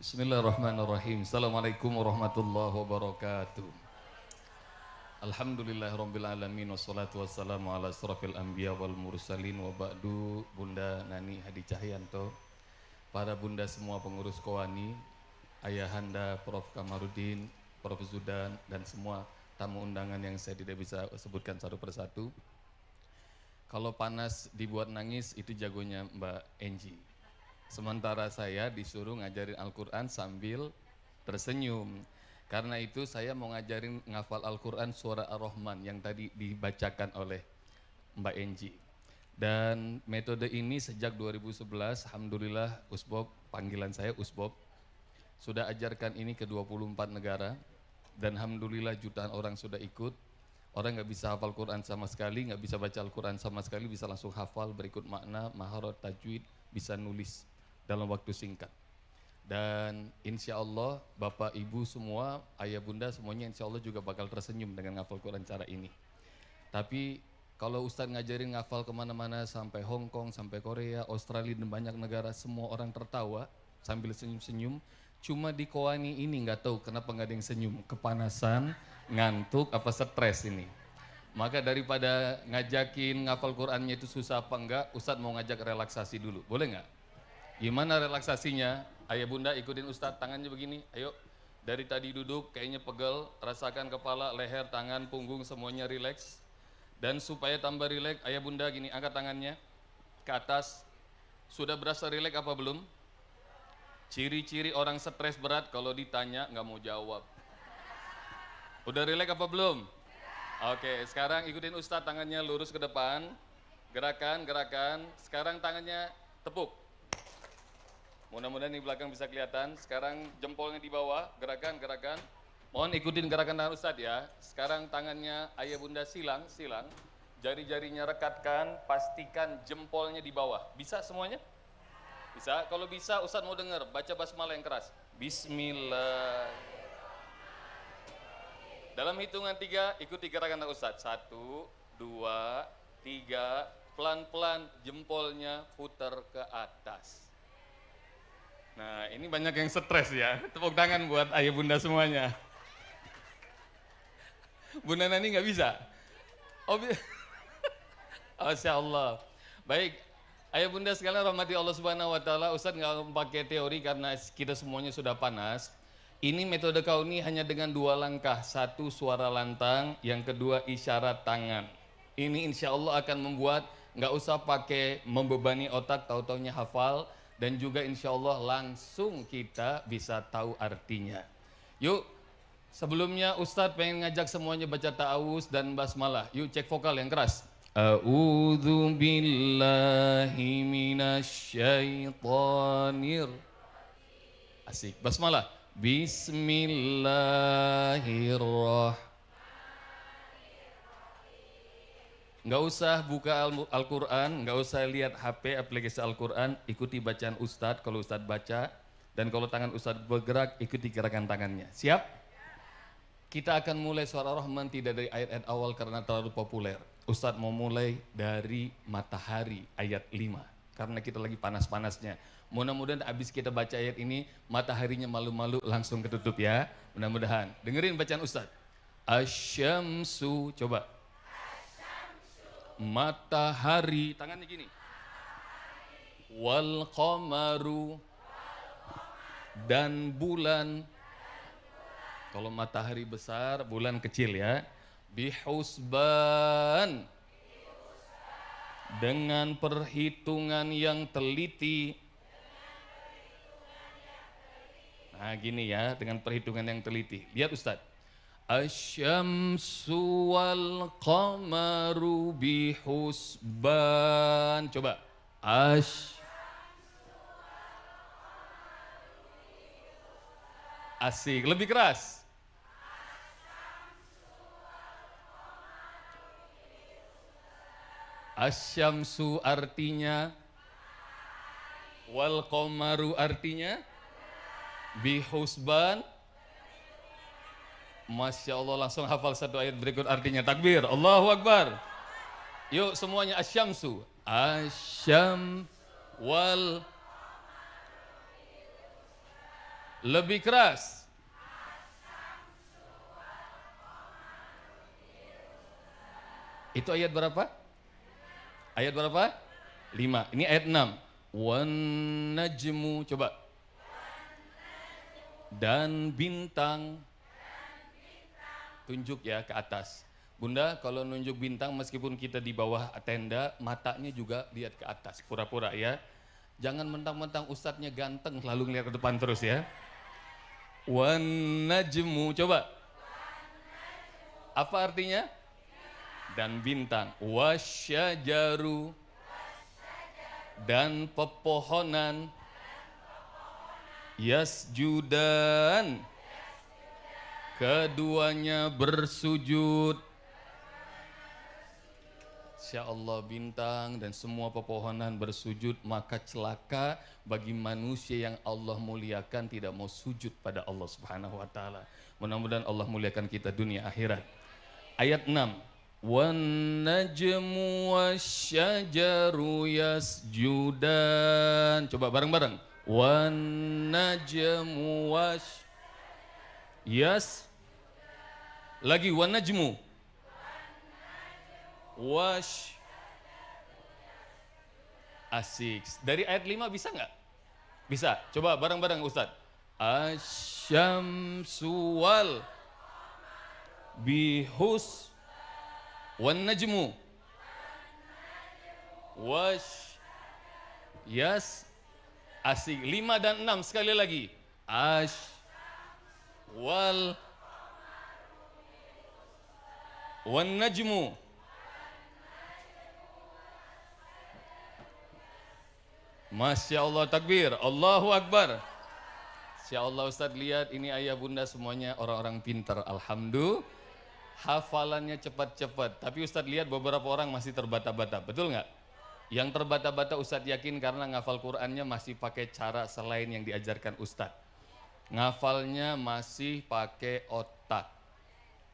Bismillahirrahmanirrahim. Assalamualaikum warahmatullahi wabarakatuh. Alhamdulillahirabbil alamin wassalatu wassalamu ala asrofil anbiya wal mursalin wa ba'du. Bunda Nani Hadi Cahyanto, para bunda semua pengurus Kowani, ayahanda Prof Kamarudin, Prof Zudan, dan semua tamu undangan yang saya tidak bisa sebutkan satu persatu. Kalau panas dibuat nangis itu jagonya Mbak Enji. Sementara saya disuruh ngajarin Al-Quran sambil tersenyum. Karena itu saya mau ngajarin ngafal Al-Quran suara Ar-Rahman yang tadi dibacakan oleh Mbak Enji. Dan metode ini sejak 2011, Alhamdulillah Usbob, panggilan saya Usbob, sudah ajarkan ini ke 24 negara. Dan Alhamdulillah jutaan orang sudah ikut. Orang nggak bisa hafal Quran sama sekali, nggak bisa baca Al-Quran sama sekali, bisa langsung hafal, berikut makna, maharat, tajwid, bisa nulis dalam waktu singkat. Dan insya Allah Bapak Ibu semua, ayah bunda semuanya insya Allah juga bakal tersenyum dengan ngafal Quran cara ini. Tapi kalau Ustadz ngajarin ngafal kemana-mana sampai Hong Kong, sampai Korea, Australia dan banyak negara, semua orang tertawa sambil senyum-senyum. Cuma di Kowani ini nggak tahu kenapa nggak ada yang senyum, kepanasan, ngantuk, apa stres ini. Maka daripada ngajakin ngafal Qurannya itu susah apa enggak, Ustadz mau ngajak relaksasi dulu, boleh nggak? Gimana relaksasinya? Ayah bunda ikutin Ustadz, tangannya begini, ayo. Dari tadi duduk kayaknya pegel, rasakan kepala, leher, tangan, punggung semuanya rileks. Dan supaya tambah rileks, ayah bunda gini, angkat tangannya ke atas. Sudah berasa rileks apa belum? Ciri-ciri orang stres berat kalau ditanya nggak mau jawab. Udah rileks apa belum? Oke, sekarang ikutin Ustadz, tangannya lurus ke depan. Gerakan, gerakan. Sekarang tangannya tepuk. Mudah-mudahan di belakang bisa kelihatan. Sekarang jempolnya di bawah, gerakan, gerakan. Mohon ikutin gerakan tangan Ustadz ya. Sekarang tangannya ayah bunda silang. Jari-jarinya rekatkan, pastikan jempolnya di bawah. Bisa semuanya? Bisa? Kalau bisa Ustadz mau dengar, baca basmalah yang keras. Bismillah. Dalam hitungan 3, ikuti gerakan tangan Ustadz. 1, 2, 3, pelan-pelan jempolnya putar ke atas. Nah, ini banyak yang stres ya. Tepuk tangan buat ayah bunda semuanya. Bunda Nani nggak bisa? Oh, Masya Allah. Baik, ayah bunda sekalian rahmati Allah Subhanahu Wa Taala. Ustadz nggak pakai teori karena kita semuanya sudah panas. Ini metode Kauni hanya dengan 2 langkah. 1 suara lantang, yang kedua isyarat tangan. Ini insya Allah akan membuat nggak usah pakai membebani otak, tahu-taunya hafal. Dan juga insya Allah langsung kita bisa tahu artinya. Yuk, sebelumnya Ustadz pengen ngajak semuanya baca ta'awuz dan basmalah. Yuk cek vokal yang keras. A'udzu billahi minasyaitonir. Asik. Basmalah. Bismillahirrahmanirrahim. Nggak usah buka Al-Quran, nggak usah lihat HP aplikasi Al-Quran, ikuti bacaan Ustadz kalau Ustadz baca, dan kalau tangan Ustadz bergerak, ikuti gerakan tangannya. Siap? Kita akan mulai suara Rahman tidak dari ayat-ayat awal karena terlalu populer. Ustadz mau mulai dari matahari ayat 5, karena kita lagi panas-panasnya. Mudah-mudahan abis kita baca ayat ini, mataharinya malu-malu langsung ketutup ya. Mudah-mudahan. Dengerin bacaan Ustadz. Asyamsu, coba. Matahari, tangannya gini. Wal qamaru, dan bulan. Kalau matahari besar, bulan kecil ya. Bihusban, dengan perhitungan yang teliti. Nah gini ya, dengan perhitungan yang teliti. Lihat Ustadz. Asyamsu wal qamaru bihusban. Coba. Asik, lebih keras. Asyamsu artinya, wal qamaru artinya, bihusban. Masya Allah, langsung hafal satu ayat berikut artinya. Takbir, Allahu Akbar. Yuk semuanya asyamsu. Asyam wal Lebih keras. Itu ayat berapa? Ayat berapa? 5. Ini ayat 6. Wan najmu, coba. Dan bintang. Tunjuk ya ke atas. Bunda, kalau nunjuk bintang meskipun kita di bawah tenda, matanya juga lihat ke atas, pura-pura ya. Jangan mentang-mentang ustadznya ganteng lalu ngeliat ke depan terus ya. Wan najmu, coba. Apa artinya? Dan bintang. Wasyajaru, dan pepohonan. Yasjudan, keduanya bersujud. Insya Allah bintang dan semua pepohonan bersujud, maka celaka bagi manusia yang Allah muliakan tidak mau sujud pada Allah Subhanahu wa taala. Mudah-mudahan Allah muliakan kita dunia akhirat. Ayat 6. Wan najmu wasyajaru yasjudan. Coba bareng-bareng. Wan najmu lagi wan najmu asik. Dari ayat 5 bisa nggak? Bisa. Coba bareng-bareng Ustaz. Asyamsu wal bihus wan najmu asik. 5 dan 6 sekali lagi. Wal wan najmu. Masya Allah, takbir, Allahu Akbar. Insya Allah Ustadz lihat ini ayah bunda semuanya orang-orang pintar, alhamdulillah. Hafalannya cepat-cepat. Tapi Ustadz lihat beberapa orang masih terbata-bata, betul nggak? Yang terbata-bata Ustadz yakin karena ngafal Qur'annya masih pakai cara selain yang diajarkan Ustadz. Ngafalnya masih pakai otak.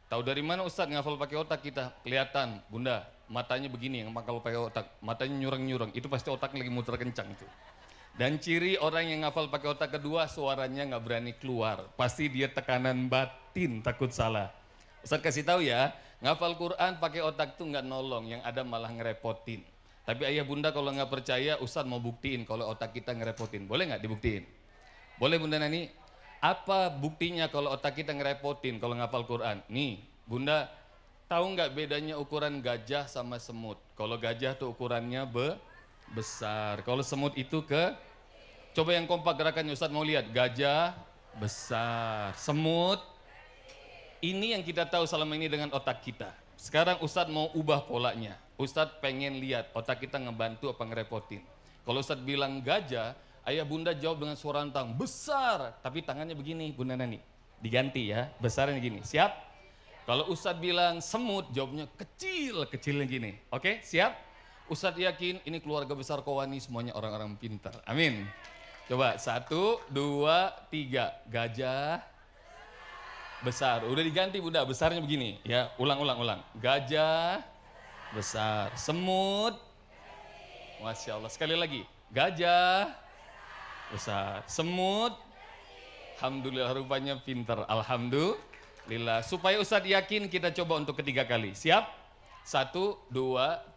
Tahu dari mana Ustadz ngafal pakai otak kita? Kelihatan, bunda, matanya begini yang kalau pakai otak, matanya nyurang-nyurang, itu pasti otaknya lagi muter kencang itu. Dan ciri orang yang ngafal pakai otak kedua, suaranya nggak berani keluar, pasti dia tekanan batin, takut salah. Ustadz kasih tahu ya, ngafal Quran pakai otak tuh nggak nolong, yang ada malah ngerepotin. Tapi ayah bunda kalau nggak percaya, Ustadz mau buktiin kalau otak kita ngerepotin, boleh nggak dibuktiin? Boleh bunda Nani? Apa buktinya kalau otak kita ngerepotin kalau ngafal Quran? Nih, bunda, tahu nggak bedanya ukuran gajah sama semut? Kalau gajah tuh ukurannya besar, kalau semut itu coba yang kompak gerakannya Ustadz mau lihat. Gajah besar, semut. Ini yang kita tahu selama ini dengan otak kita. Sekarang Ustadz mau ubah polanya. Ustadz pengen lihat otak kita ngebantu apa ngerepotin. Kalau Ustadz bilang gajah, ayah bunda jawab dengan suara lantang, besar, tapi tangannya begini bunda Nani, diganti ya, besarnya gini, siap? Kalau Ustadz bilang semut, jawabnya kecilnya gini, oke, siap? Ustadz yakin ini keluarga besar Kowani semuanya orang-orang pintar, amin. Coba 1, 2, 3, gajah besar, udah diganti bunda, besarnya begini, ya, ulang, gajah besar, semut, Masya Allah, sekali lagi, gajah besar, semut, alhamdulillah rupanya pintar, alhamdulillah. Supaya Ustadz yakin kita coba untuk ketiga kali, siap? 1, 2,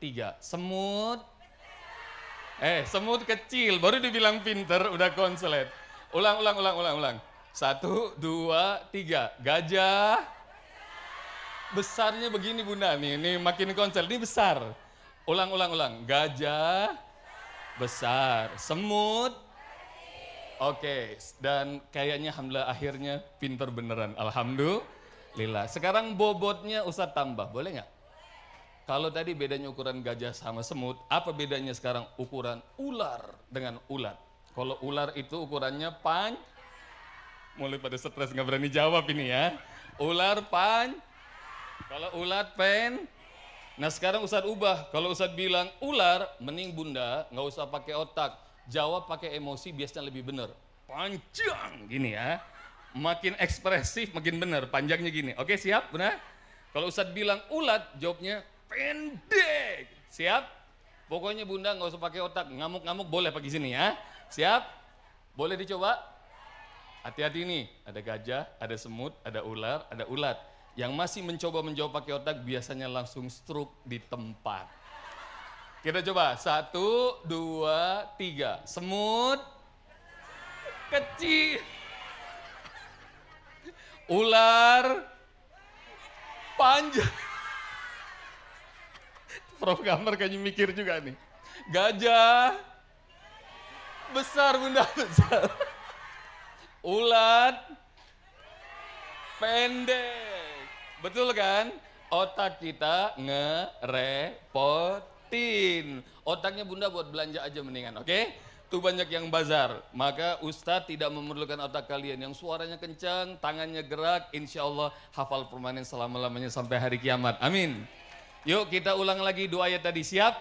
3, semut, semut kecil, baru dibilang pintar, udah konslet. Ulang. 1, 2, 3, gajah besarnya begini bunda, nih ini makin konsel, ini besar. Ulang, gajah besar, semut. Oke, dan kayaknya alhamdulillah akhirnya pinter beneran, alhamdulillah. Sekarang bobotnya Ustadz tambah, boleh nggak? Kalau tadi bedanya ukuran gajah sama semut, apa bedanya sekarang ukuran ular dengan ulat? Kalau ular itu ukurannya mulai pada stres nggak berani jawab ini ya. Ular kalau ulat Nah sekarang Ustadz ubah, kalau Ustadz bilang ular, mending bunda nggak usah pakai otak. Jawab pakai emosi biasanya lebih benar. Panjang gini ya. Makin ekspresif makin benar, panjangnya gini. Oke, siap, benar? Kalau Ustadz bilang ulat, jawabnya pendek. Siap? Pokoknya bunda nggak usah pakai otak. Ngamuk-ngamuk boleh pakai sini ya. Siap? Boleh dicoba? Hati-hati nih, ada gajah, ada semut, ada ular, ada ulat. Yang masih mencoba menjawab pakai otak biasanya langsung stroke di tempat. Kita coba, 1, 2, 3. Semut kecil. Ular panjang. Prof Kamar kayaknya mikir juga nih. Gajah besar, Bunda, besar. Ulat pendek. Betul kan? Otak kita ngerepotin. Otaknya Bunda buat belanja aja mendingan, oke? Tuh banyak yang bazar. Maka Ustadz tidak memerlukan otak kalian. Yang suaranya kencang, tangannya gerak, insya Allah hafal permanen selama-lamanya sampai hari kiamat. Amin. Yuk kita ulang lagi dua ayat tadi, siap?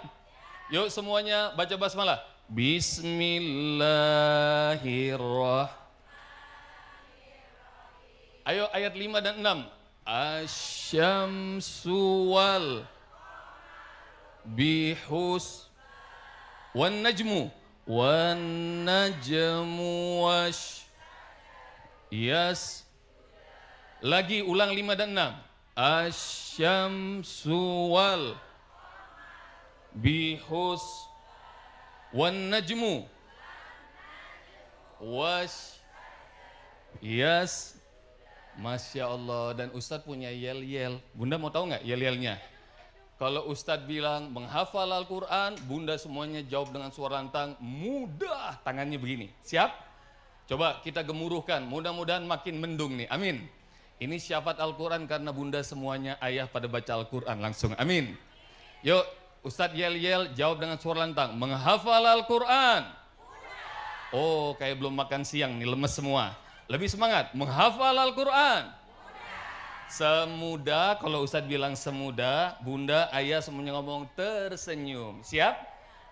Yuk semuanya baca basmalah. Bismillahirrahmanirrahim. Ayo ayat 5 dan 6. Asyamsu wal bihus wan najmu wash yas. Lagi ulang 5 dan 6. Asyamsu wal bihus wan najmu wash yas. Masya Allah. Dan Ustadz punya yel-yel. Bunda mau tahu nggak yel-yelnya? Kalau Ustadz bilang menghafal Al-Quran, Bunda semuanya jawab dengan suara lantang, mudah, tangannya begini. Siap? Coba kita gemuruhkan, mudah-mudahan makin mendung nih, amin. Ini syafaat Al-Quran karena Bunda semuanya ayah pada baca Al-Quran langsung, amin. Yuk, Ustadz yel-yel jawab dengan suara lantang, menghafal Al-Quran. Oh, kayak belum makan siang nih, lemes semua. Lebih semangat, menghafal Al-Quran. Semudah, kalau Ustadz bilang semudah, Bunda, ayah semuanya ngomong tersenyum. Siap?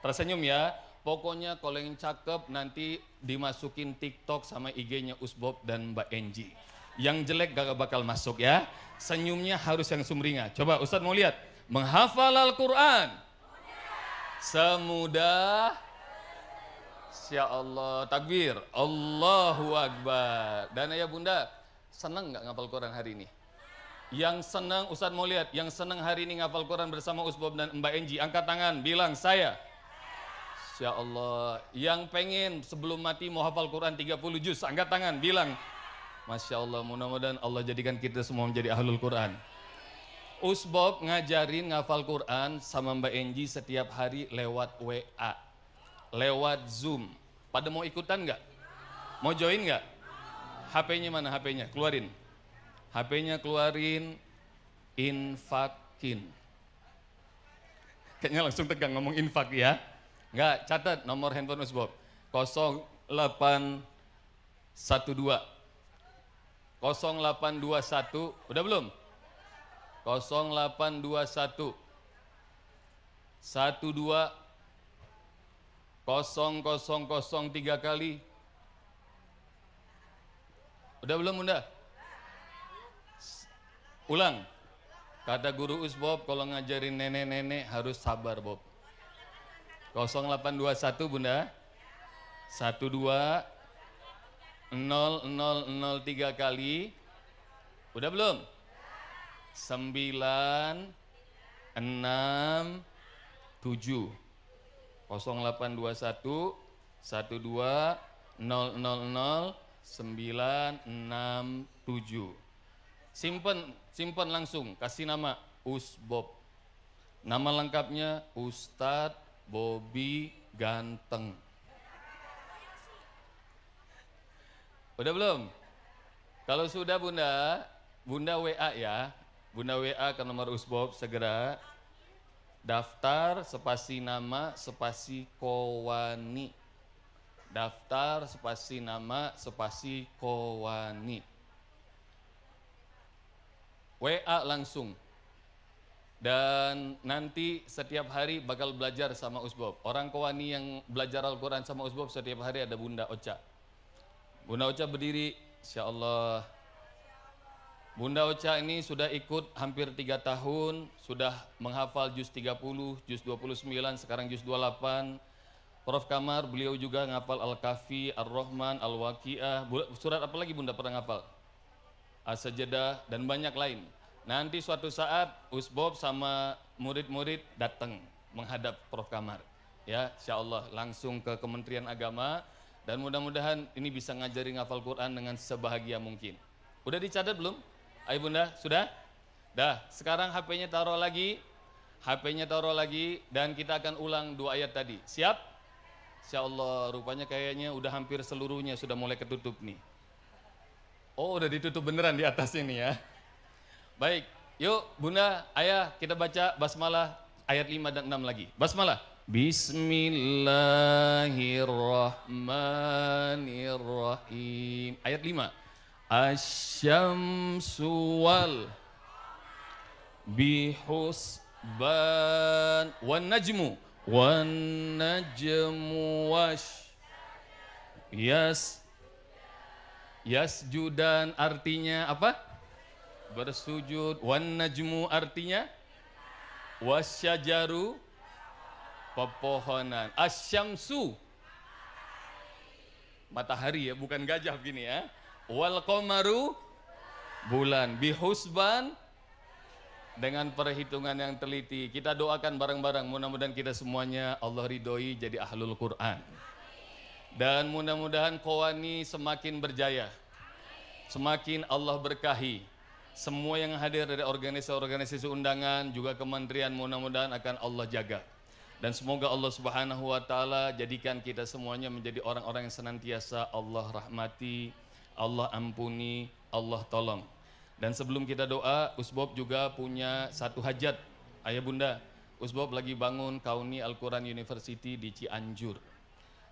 Tersenyum ya. Pokoknya kalau yang cakep nanti dimasukin TikTok sama IG-nya Usbob dan Mbak Enji. Yang jelek gak bakal masuk ya. Senyumnya harus yang sumringah. Coba Ustadz mau lihat. Menghafal Al-Quran. Semudah. Insya Allah, takbir, Allahu Akbar. Dan ayah bunda, senang nggak ngapal Quran hari ini? Yang senang, Ustadz mau lihat, yang senang hari ini ngapal Quran bersama Usbob dan Mbak Enji, angkat tangan, bilang saya. Insya Allah. Yang pengen sebelum mati mau hafal Quran 30 juz, angkat tangan, bilang. Masya Allah, mudah-mudahan Allah jadikan kita semua menjadi ahlul Quran. Usbob ngajarin ngafal Quran sama Mbak Enji setiap hari lewat WA. Lewat Zoom. Pada mau ikutan nggak? Mau join nggak? HP-nya mana HP-nya? Keluarin. HP-nya keluarin. Infakin. Kayaknya langsung tegang ngomong infak ya. Nggak, catat nomor handphone Usbob. 0812 0821. Udah belum? 0821 12 0003 kali. Udah belum bunda? Ulang. Kata guru Usbob kalau ngajarin nenek-nenek harus sabar Bob. 0821 bunda. 12 0003 kali. Udah belum? 9 6 7 0821 12 000 967. Simpen langsung, kasih nama Usbob. Nama lengkapnya Ustadz Bobi Ganteng. Udah belum? Kalau sudah bunda, bunda WA ya. Bunda WA ke nomor Usbob segera. Daftar spasi nama spasi Kowani. Daftar spasi nama spasi Kowani. WA langsung. Dan nanti setiap hari bakal belajar sama Usbob. Orang Kowani yang belajar Al-Quran sama Usbob setiap hari ada Bunda Ocha. Bunda Ocha berdiri, insya Allah. Bunda Ocha ini sudah ikut hampir 3 tahun, sudah menghafal juz 30, juz 29, sekarang juz 28. Prof Kamar, beliau juga ngapal Al-Kahfi, Ar-Rahman, Al-Waqiah. Surat apa lagi Bunda pernah ngapal? As-Sajdah dan banyak lain. Nanti suatu saat Usbob sama murid-murid datang menghadap Prof Kamar. Ya, insyaallah langsung ke Kementerian Agama dan mudah-mudahan ini bisa ngajari ngafal Quran dengan sebahagia mungkin. Udah dicatat belum? Ayo Bunda, sudah? Dah, sekarang HP-nya taruh lagi. HP-nya taruh lagi dan kita akan ulang 2 ayat tadi. Siap? Insyaallah, rupanya kayaknya udah hampir seluruhnya sudah mulai ketutup nih. Oh, udah ditutup beneran di atas ini ya. Baik, yuk Bunda, Ayah kita baca basmalah ayat 5 dan 6 lagi. Basmalah. Bismillahirrahmanirrahim. Ayat 5. Asyamsu wal bihusban wan najmu wash yasjudan artinya apa? Bersujud. Wan najmu artinya wasyajaru pepohonan. Asyamsu matahari ya, bukan gajah begini ya. Wal qamaru bulan. Bihusban dengan perhitungan yang teliti. Kita doakan bareng-bareng, mudah-mudahan kita semuanya Allah ridhoi jadi ahlul Quran. Dan mudah-mudahan Qawani semakin berjaya, semakin Allah berkahi. Semua yang hadir dari organisasi-organisasi undangan, juga kementerian, mudah-mudahan akan Allah jaga. Dan semoga Allah Subhanahu wa Ta'ala jadikan kita semuanya menjadi orang-orang yang senantiasa Allah rahmati, Allah ampuni, Allah tolong. Dan sebelum kita doa, Usbob juga punya satu hajat. Ayah Bunda, Usbob lagi bangun Kauni Al-Quran University di Cianjur.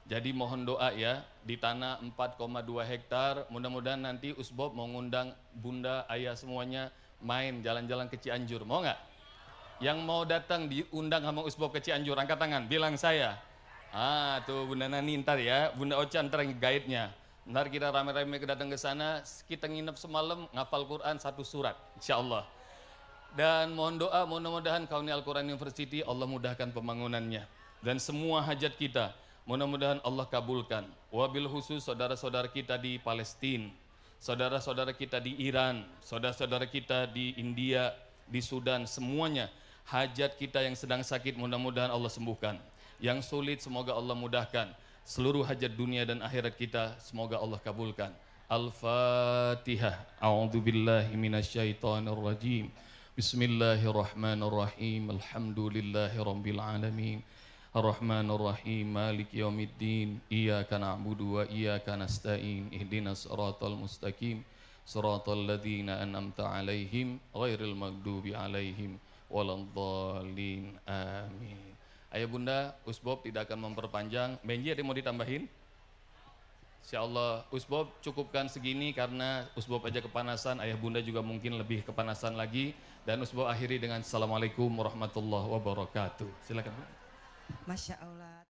Jadi mohon doa ya, di tanah 4,2 hektar, mudah-mudahan nanti Usbob mau ngundang Bunda, Ayah semuanya main jalan-jalan ke Cianjur. Mau nggak? Yang mau datang diundang sama Usbob ke Cianjur, angkat tangan, bilang saya. Tuh Bunda Nani ntar ya, Bunda Ocha ntar guide-nya. Ntar kita rame-rame datang ke sana, kita nginep semalam ngafal Quran 1 surat, insya Allah. Dan mohon doa, mudah-mudahan Kauni Al-Quran University Allah mudahkan pembangunannya. Dan semua hajat kita, mudah-mudahan Allah kabulkan. Wabil khusus saudara-saudara kita di Palestina, saudara-saudara kita di Iran, saudara-saudara kita di India, di Sudan, semuanya. Hajat kita yang sedang sakit mudah-mudahan Allah sembuhkan. Yang sulit semoga Allah mudahkan. Seluruh hajat dunia dan akhirat kita semoga Allah kabulkan. Al-Fatihah. A'udzubillahi minasyaitonirrajim. Bismillahirrahmanirrahim. Alhamdulillahirabbil alamin. Ar-Rahmanir-Rahim. Maliki yaumiddin. Iyyaka na'budu wa iyyaka nasta'in. Ihdinas siratal mustaqim. Siratal ladzina an'amta 'alaihim ghairil maghdubi 'alaihim waladdallin. Amin. Ayah Bunda, Usbob tidak akan memperpanjang. Benji ada yang mau ditambahin? Insyaallah Usbob cukupkan segini karena Usbob aja kepanasan, Ayah Bunda juga mungkin lebih kepanasan lagi. Dan Usbob akhiri dengan Assalamualaikum warahmatullahi wabarakatuh. Silakan. Masya Allah.